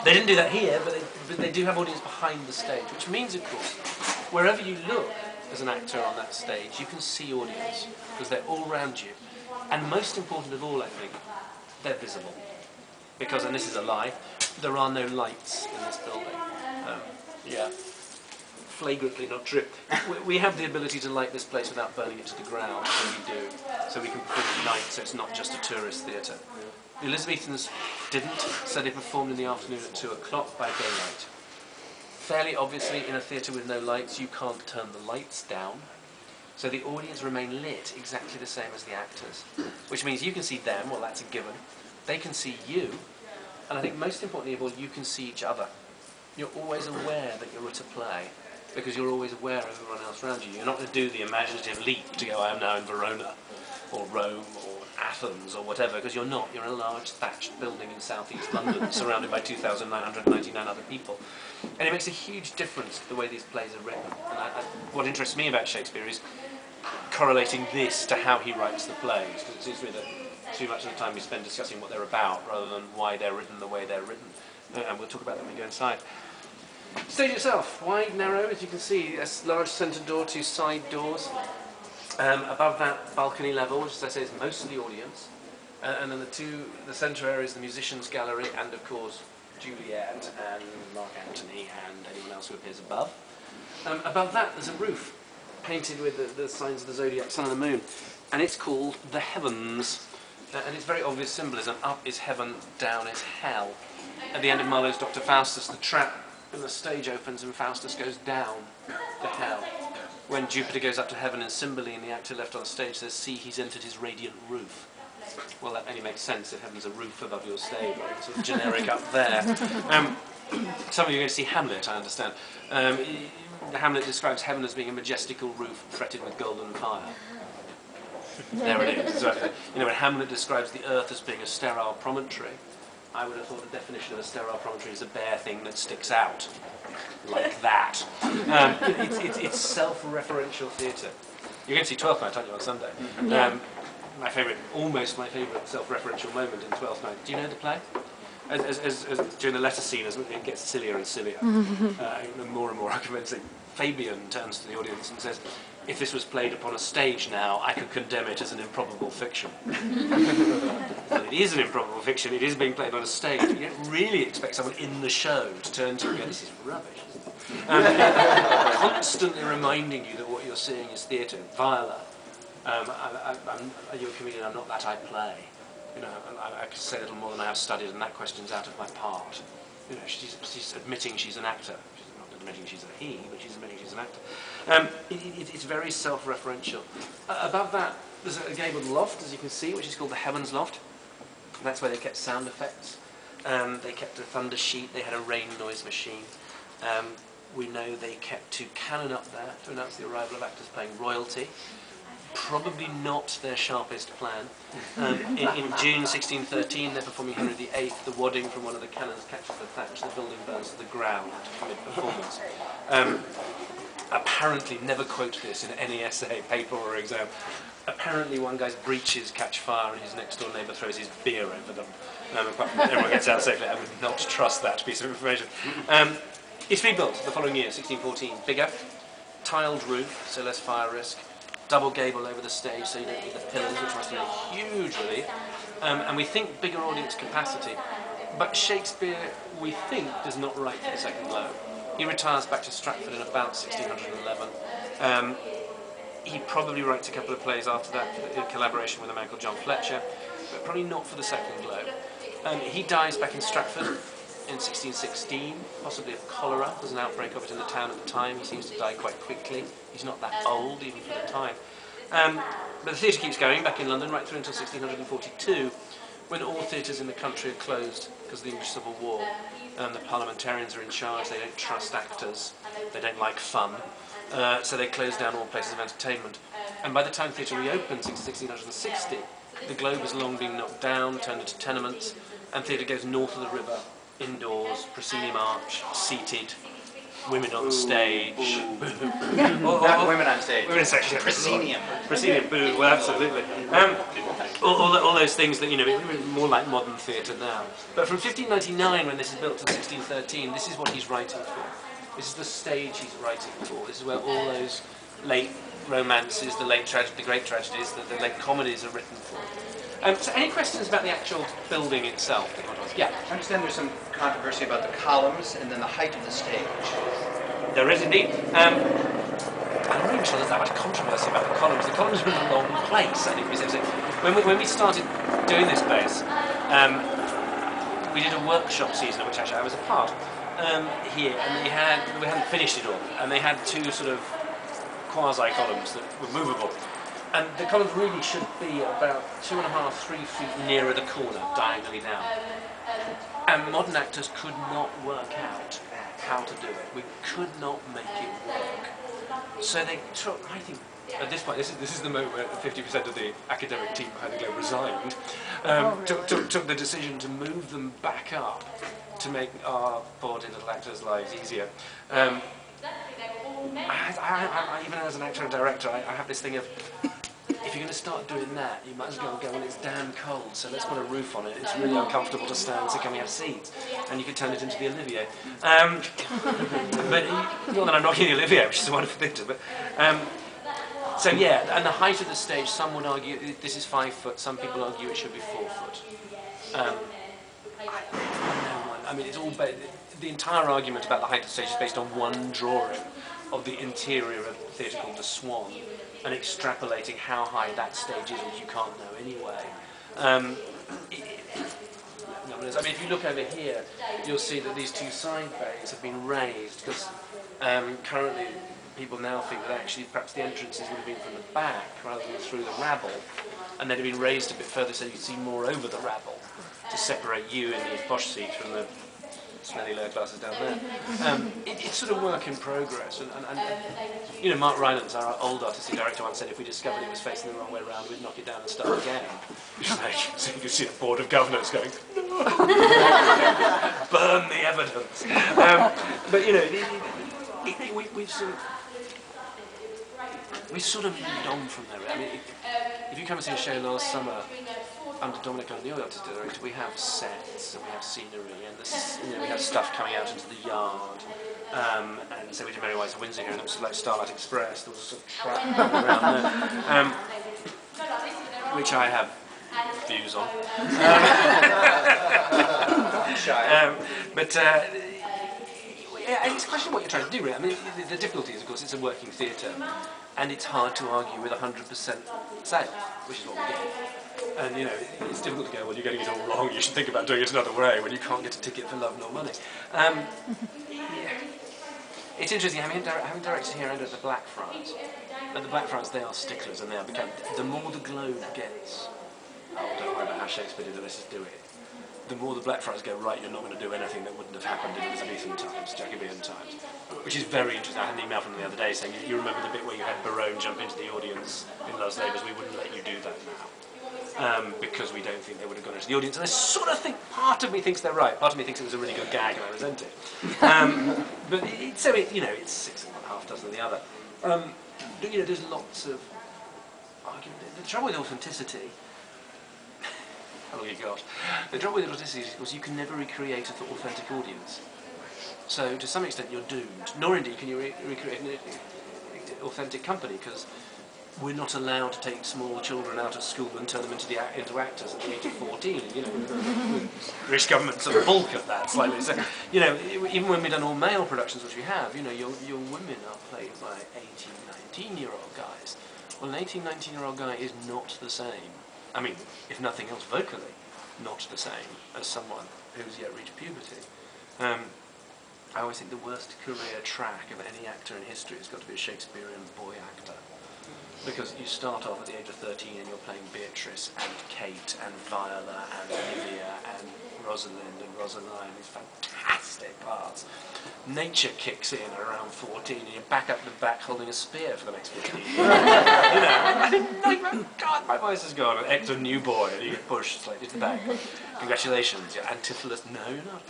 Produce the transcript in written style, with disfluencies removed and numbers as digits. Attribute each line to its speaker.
Speaker 1: They didn't do that here, but they do have audience behind the stage, which means, of course, wherever you look as an actor on that stage, you can see audience, because they're all around you. And most important of all, I think, they're visible. Because, and this is a lie, there are no lights in this building. Yeah. Flagrantly not true. We have the ability to light this place without burning it to the ground, and we do. So we can perform at night, so it's not just a tourist theatre. The Elizabethans didn't, so they performed in the afternoon at 2 o'clock by daylight. Fairly obviously, in a theatre with no lights, you can't turn the lights down. So the audience remain lit exactly the same as the actors. Which means you can see them, well that's a given. They can see you, and I think most importantly of all, you can see each other. You're always aware that you're at a play, because you're always aware of everyone else around you. You're not going to do the imaginative leap to go, I am now in Verona, or Rome, or Athens, or whatever, because you're not. You're in a large thatched building in southeast London, surrounded by 2,999 other people. And it makes a huge difference to the way these plays are written. And what interests me about Shakespeare is correlating this to how he writes the plays, because it seems to me that too much of the time we spend discussing what they're about, rather than why they're written the way they're written. And we'll talk about that when we go inside. Stage itself, wide, narrow, as you can see, a large centre door, 2 side doors. Above that, balcony level, which as I say is mostly audience. And then the centre area is the musicians' gallery, and of course Juliet and Mark Antony and anyone else who appears above. Above that, there's a roof painted with the signs of the zodiac, sun and the moon, and it's called the Heavens. And it's very obvious symbolism. Up is heaven, down is hell. At the end of Marlowe's Dr. Faustus, the trap and the stage opens and Faustus goes down to hell. When Jupiter goes up to heaven in Cymbeline, the actor left on stage says, see, he's entered his radiant roof. Well, that only makes sense if heaven's a roof above your stage, right? Sort of generic up there. Some of you are going to see Hamlet, I understand. Hamlet describes heaven as being a majestical roof fretted with golden fire. There it is. So, you know, when Hamlet describes the earth as being a sterile promontory, I would have thought the definition of a sterile promontory is a bare thing that sticks out, like that. It's self-referential theatre. You're going to see Twelfth Night, aren't you, on Sunday? Almost my favourite self-referential moment in Twelfth Night. Do you know the play? As during the letter scene, as it gets sillier and sillier, more and more unconvincing, Fabian turns to the audience and says, if this was played upon a stage now, I could condemn it as an improbable fiction. Well, it is an improbable fiction, it is being played on a stage. You don't really expect someone in the show to turn to you and go, this is rubbish. Constantly reminding you that what you're seeing is theatre. Viola, are you a comedian? I'm not that, I play. You know, I could say a little more than I have studied, and that question's out of my part. You know, she's admitting she's an actor. She's not admitting she's a he, but she's admitting she's an actor. It's very self-referential. Above that, there's a gabled loft, as you can see, which is called the Heavens Loft. That's where they kept sound effects. They kept a thunder sheet. They had a rain noise machine. We know they kept 2 cannon up there to announce the arrival of actors playing royalty. Probably not their sharpest plan. In June 1613, they're performing Henry VIII. The wadding from one of the cannons catches the thatch. The building burns to the ground mid-performance. Apparently, never quote this in any essay, paper or exam. Apparently one guy's breeches catch fire and his next door neighbour throws his beer over them. Everyone gets out safely. I would not trust that piece of information. It's rebuilt the following year, 1614. Bigger, tiled roof, so less fire risk. Double gable over the stage, so you don't need the pillars, which must be a huge relief. And we think bigger audience capacity. But Shakespeare, we think, does not write for the second globe. He retires back to Stratford in about 1611. He probably writes a couple of plays after that in collaboration with a man called John Fletcher, but probably not for the second globe. He dies back in Stratford in 1616, possibly of cholera. There's an outbreak of it in the town at the time. He seems to die quite quickly. He's not that old, even for the time. But the theatre keeps going back in London right through until 1642, when all theatres in the country are closed because of the English Civil War. The parliamentarians are in charge. They don't trust actors. They don't like fun. So they close down all places of entertainment. And by the time theatre reopens in 1660, the Globe has long been knocked down, turned into tenements, and theatre goes north of the river, indoors, proscenium arch, seated, women on stage.
Speaker 2: Not women on stage.
Speaker 1: Women on stage. Yeah.
Speaker 2: Proscenium.
Speaker 1: Proscenium. Boo. Well, absolutely. All those things that, you know, more like modern theatre now. But from 1599, when this is built, to 1613, this is what he's writing for. This is the stage he's writing for. This is where all those late romances, the great tragedies, the late comedies are written for. So any questions about the actual building itself? Yeah.
Speaker 2: I understand there's some controversy about the columns and then the height of the stage.
Speaker 1: There is indeed. I'm not even sure there's that much controversy about the columns. The columns are in the wrong place, I think. When we started doing this base, we did a workshop season, of which actually I was a part, here, and we hadn't finished it all, and they had two sort of quasi-columns that were movable. And the columns really should be about 2.5, 3 feet nearer the corner, diagonally down. And modern actors could not work out how to do it. We could not make it work. So they took, I think, at this point, this is the moment where 50% of the academic team behind the Globe resigned, took the decision to move them back up to make our poor little actors' lives easier. Even as an actor and director, I have this thing of, if you're going to start doing that, you might as well go, well, it's damn cold, so let's put a roof on it. It's really uncomfortable to stand, so can we have seats? And you could turn it into the Olivier. But not that I'm knocking the Olivier, which is a wonderful theatre, but... so yeah, and the height of the stage, some would argue this is 5 foot, some people argue it should be 4 foot. I mean, it's all... The entire argument about the height of the stage is based on one drawing of the interior of a theatre called the Swan, and extrapolating how high that stage is, which you can't know anyway. I mean, if you look over here, you'll see that these two side bays have been raised, because currently people now think that actually perhaps the entrances would have been from the back rather than through the rabble, and they'd have been raised a bit further so you could see more over the rabble to separate you in the posh seat from the smelly lower classes down there. It's sort of work in progress, and you know, Mark Rylance, our old artistic director, once said if we discovered it was facing the wrong way around, we'd knock it down and start again. So you can see the board of governors going, no! Burn the evidence. But you know, we've sort of moved on from there. I mean, if you come and see a show last summer under Dominic and the other artistic director, we have sets and we have scenery, and we have stuff coming out into the yard. And so we did Mary Wise of Windsor here, and it was like Starlight Express. There was a sort of track around there, which I have views on. But it's a question of what you're trying to do, really. I mean, the difficulty is, of course, it's a working theatre, and it's hard to argue with 100% sales, which is what we do. And, you know, it's difficult to go, well, you're getting it all wrong, you should think about doing it another way, when you can't get a ticket for love nor money. Yeah. It's interesting, having directed here and at the Blackfriars. At the Blackfriars, they are sticklers, and they are become... The more the Globe gets, oh, don't worry about how Shakespeare did it, let's just do it. The more the Blackfriars go, right, you're not going to do anything that wouldn't have happened in Elizabethan times, Jacobean times. Which is very interesting. I had an email from them the other day saying, you remember the bit where you had Barone jump into the audience in Love's Labours, we wouldn't let you do that now. Because we don't think they would have gone into the audience. And I sort of think, part of me thinks they're right, part of me thinks it was a really good gag and I resent it. But it's 6 and 1/2 dozen of the other. You know, there's lots of argument. The trouble with authenticity, how long you got? The trouble with authenticity is, of course, you can never recreate an authentic audience. So to some extent you're doomed. Nor indeed can you recreate an authentic company, because we're not allowed to take small children out of school and turn them into actors at the age of 14. You know, British government sort of balk at that slightly. So, you know, even when we've done all male productions, which we have, you know, young women are played by 18, 19-year-old guys. Well, an 18, 19-year-old guy is not the same. I mean, if nothing else, vocally, not the same as someone who's yet reached puberty. I always think the worst career track of any actor in history has got to be a Shakespearean boy actor. Because you start off at the age of 13 and you're playing Beatrice and Kate and Viola and Olivia and Rosalind and Rosaline, these fantastic parts. Nature kicks in around 14 and you're back up the back holding a spear for the next 15 years. You know, I think, oh God, my voice is gone. An extra new boy and you get pushed slightly to the back. Congratulations, you're Antipholus. No, you're not.